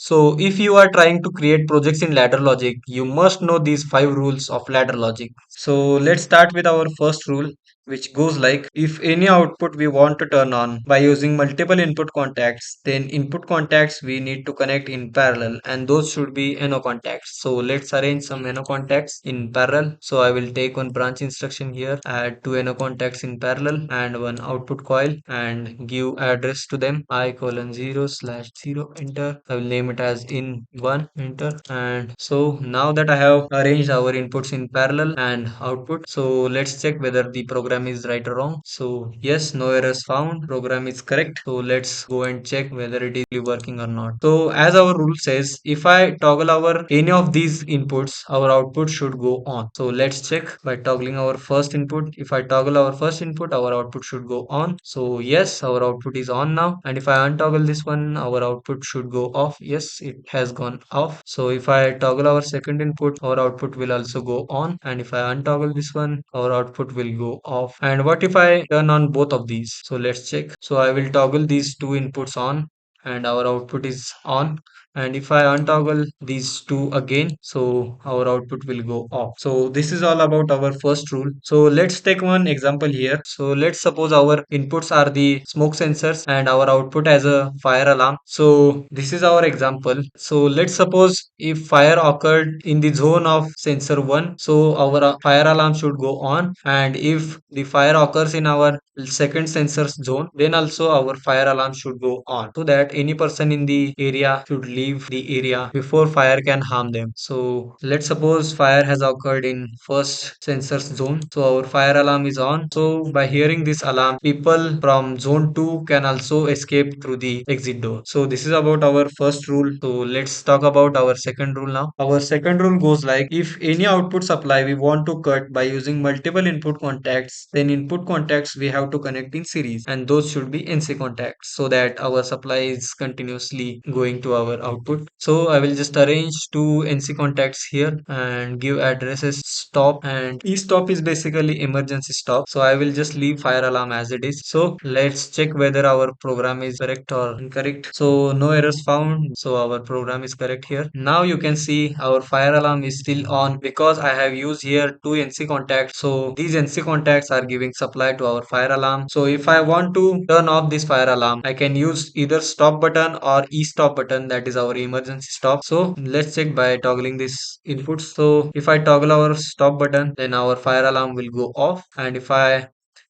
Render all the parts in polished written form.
So if you are trying to create projects in ladder logic, you must know these 5 rules of ladder logic. So let's start with our first rule, which goes like, if any output we want to turn on by using multiple input contacts, then input contacts we need to connect in parallel, and those should be NO contacts. So let's arrange some NO contacts in parallel. So I will take one branch instruction here, add two NO contacts in parallel and one output coil, and give address to them, I:0/0, enter. I will name it as in1, enter. And so now that I have arranged our inputs in parallel and output, so let's check whether the program is right or wrong. So yes, no errors found, program is correct. So let's go and check whether it is really working or not. So as our rule says, if I toggle our any of these inputs, our output should go on. So let's check by toggling our first input. If I toggle our first input, our output should go on. So yes, our output is on now. And if I untoggle this one, our output should go off. Yes, it has gone off. So if I toggle our second input, our output will also go on. And if I untoggle this one, our output will go off. And what if I turn on both of these? So let's check. So I will toggle these two inputs on and our output is on. And if I untoggle these two again, so our output will go off. So this is all about our first rule. So let's take one example here. So let's suppose our inputs are the smoke sensors and our output as a fire alarm. So this is our example. So let's suppose if fire occurred in the zone of sensor 1, so our fire alarm should go on. And if the fire occurs in our second sensor's zone, then also our fire alarm should go on, so that any person in the area should leave the area before fire can harm them. So let's suppose fire has occurred in first sensor's zone, so our fire alarm is on. So by hearing this alarm, people from zone 2 can also escape through the exit door. So this is about our first rule. So let's talk about our second rule now. Our second rule goes like, if any output supply we want to cut by using multiple input contacts, then input contacts we have to connect in series, and those should be NC contacts, so that our supply is continuously going to our output. So I will just arrange two NC contacts here and give addresses stop, and e-stop is basically emergency stop. So I will just leave fire alarm as it is. So let's check whether our program is correct or incorrect. So no errors found, so our program is correct here. Now you can see our fire alarm is still on because I have used here two NC contacts. So these NC contacts are giving supply to our fire alarm. So if I want to turn off this fire alarm, I can use either stop button or e-stop button, that is our emergency stop. So let's check by toggling this input. So if I toggle our stop button, then our fire alarm will go off, and if I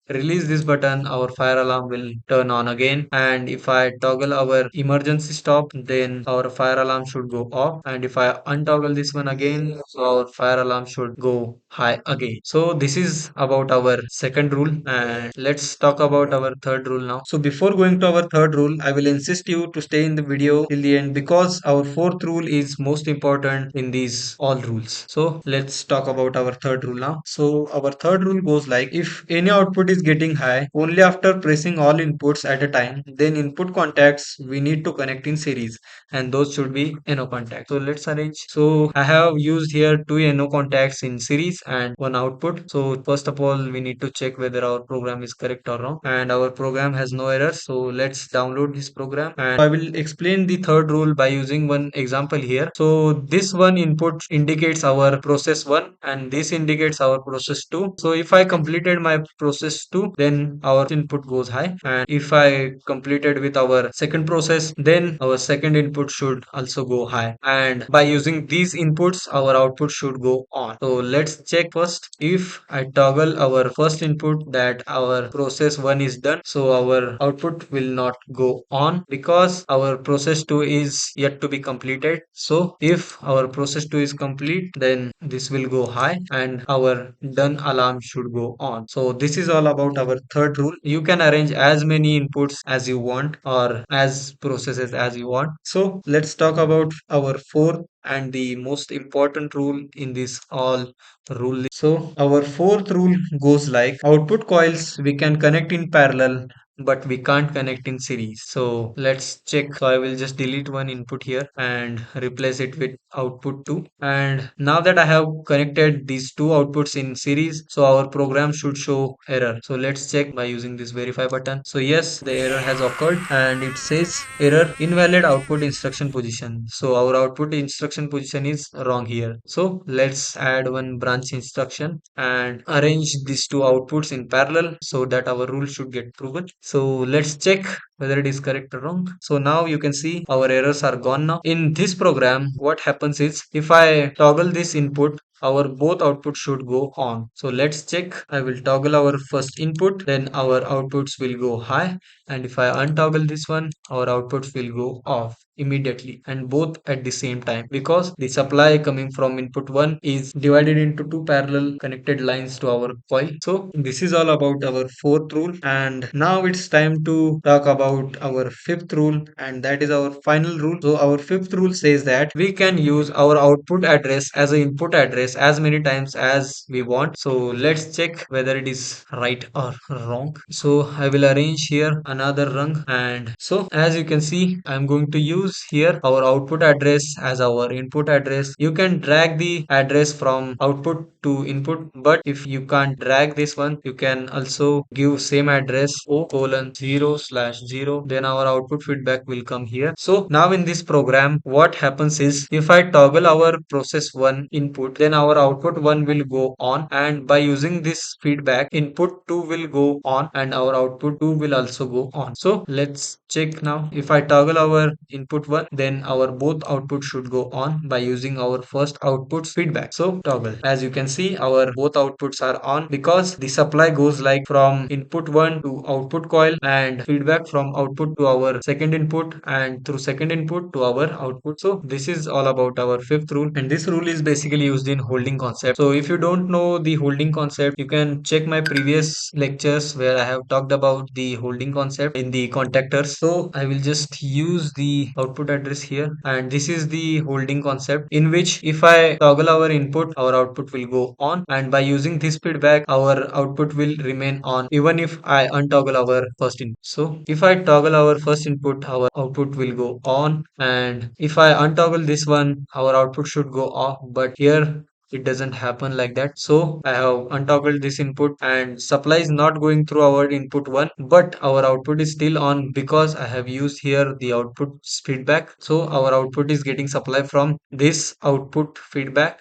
release this button, our fire alarm will turn on again. And if I toggle our emergency stop, then our fire alarm should go off. And if I untoggle this one again, so our fire alarm should go high again. So this is about our second rule, and let's talk about our third rule now. So before going to our third rule, I will insist you to stay in the video till the end, because our fourth rule is most important in these all rules. So let's talk about our third rule now. So our third rule goes like, if any output is getting high only after pressing all inputs at a time, then input contacts we need to connect in series, and those should be NO contacts. So let's arrange. So I have used here two NO contacts in series and one output. So first of all, we need to check whether our program is correct or wrong, and our program has no errors. So let's download this program, and I will explain the third rule by using one example here. So this one input indicates our process 1 and this indicates our process 2. So if I completed my process 2, then our input goes high, and if I completed with our second process, then our second input should also go high. And by using these inputs, our output should go on. So let's check first. If I toggle our first input, that our process 1 is done, so our output will not go on because our process 2 is yet to be completed. So if our process 2 is complete, then this will go high and our done alarm should go on. So this is all about our third rule. You can arrange as many inputs as you want or as processes as you want. So let's talk about our fourth and the most important rule in this all rule. So our fourth rule goes like, output coils we can connect in parallel but we can't connect in series. So let's check. So I will just delete one input here and replace it with output 2. And now that I have connected these two outputs in series, so our program should show error. So let's check by using this verify button. So yes, the error has occurred and it says error invalid output instruction position. So our output instruction position is wrong here. So let's add one branch instruction and arrange these two outputs in parallel so that our rule should get proven. So let's check whether it is correct or wrong. So now you can see our errors are gone now. In this program, what happens is if I toggle this input, our both outputs should go on. So let's check. I will toggle our first input, then our outputs will go high. And if I untoggle this one, our outputs will go off immediately and both at the same time, because the supply coming from input 1 is divided into two parallel connected lines to our coil. So this is all about our fourth rule, and now it's time to talk about our fifth rule, and that is our final rule. So our fifth rule says that we can use our output address as an input address as many times as we want. So let's check whether it is right or wrong. So I will arrange here another rung, and so as you can see, I'm going to use here our output address as our input address. You can drag the address from output to input, but if you can't drag this one, you can also give same address O:0/0, then our output feedback will come here. So now in this program, what happens is if I toggle our process 1 input, then our output 1 will go on, and by using this feedback, input 2 will go on and our output 2 will also go on. So let's check now. If I toggle our input 1, then our both outputs should go on by using our first output's feedback. So toggle. As you can see, our both outputs are on because the supply goes like from input 1 to output coil and feedback from output to our second input and through second input to our output. So this is all about our fifth rule, and this rule is basically used in holding concept. So if you don't know the holding concept, you can check my previous lectures where I have talked about the holding concept in the contactors. So I will just use the output address here, and this is the holding concept in which if I toggle our input, our output will go on, and by using this feedback, our output will remain on even if I untoggle our first input. So if I toggle our first input, our output will go on, and if I untoggle this one, our output should go off, but here it doesn't happen like that. So I have untoggled this input and supply is not going through our input 1, but our output is still on because I have used here the output feedback. So our output is getting supply from this output feedback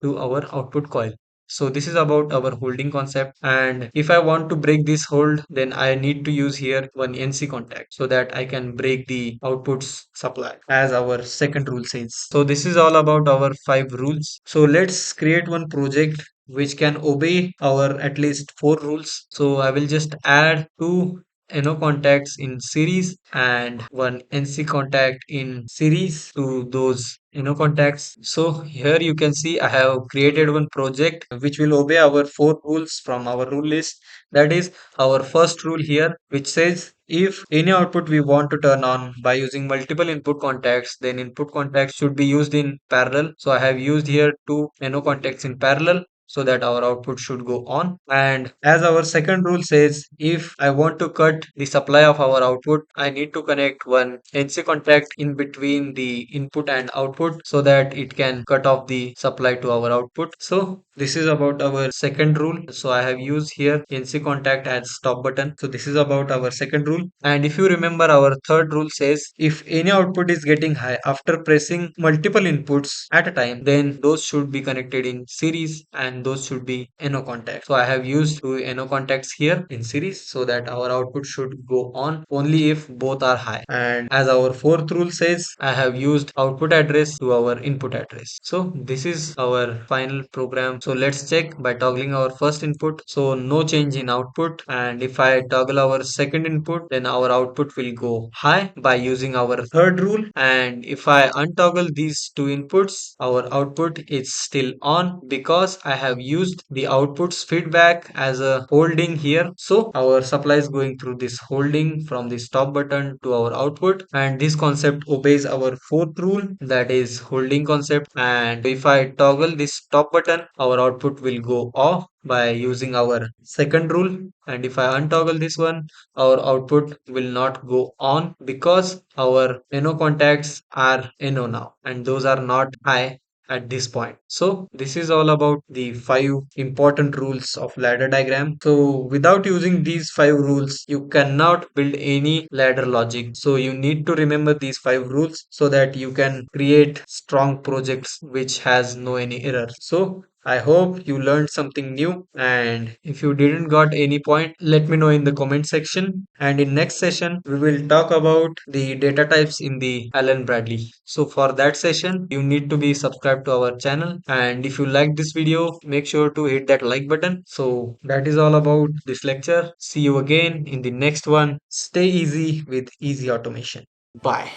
to our output coil. So this is about our holding concept, and if I want to break this hold, then I need to use here one NC contact so that I can break the outputs supply as our second rule says. So this is all about our 5 rules. So let's create one project which can obey our at least 4 rules. So I will just add two NO contacts in series and one NC contact in series to those contacts. So here you can see I have created one project which will obey our 4 rules from our rule list. That is our first rule here, which says if any output we want to turn on by using multiple input contacts, then input contacts should be used in parallel. So I have used here two NO contacts in parallel so that our output should go on. And as our second rule says, if I want to cut the supply of our output, I need to connect one NC contact in between the input and output so that it can cut off the supply to our output. So this is about our second rule. So I have used here NC contact as stop button. So this is about our second rule. And if you remember, our third rule says if any output is getting high after pressing multiple inputs at a time, then those should be connected in series and those should be NO contacts. So I have used two NO contacts here in series so that our output should go on only if both are high. And as our fourth rule says, I have used output address to our input address. So this is our final program. So let's check by toggling our first input. So no change in output. And if I toggle our second input, then our output will go high by using our third rule. And if I untoggle these two inputs, our output is still on because I have used the outputs feedback as a holding here. So our supply is going through this holding from the stop button to our output, and this concept obeys our fourth rule, that is holding concept. And if I toggle this stop button, our output will go off by using our second rule, and if I untoggle this one, our output will not go on because our NO contacts are NO now, and those are not high at this point. So this is all about the five important rules of ladder diagram. So without using these five rules, you cannot build any ladder logic. So you need to remember these five rules so that you can create strong projects which has no any errors. So I hope you learned something new, and if you didn't got any point, let me know in the comment section. And in next session, we will talk about the data types in the Allen Bradley. So for that session, you need to be subscribed to our channel. And if you like this video, make sure to hit that like button. So that is all about this lecture. See you again in the next one. Stay easy with easy automation. Bye.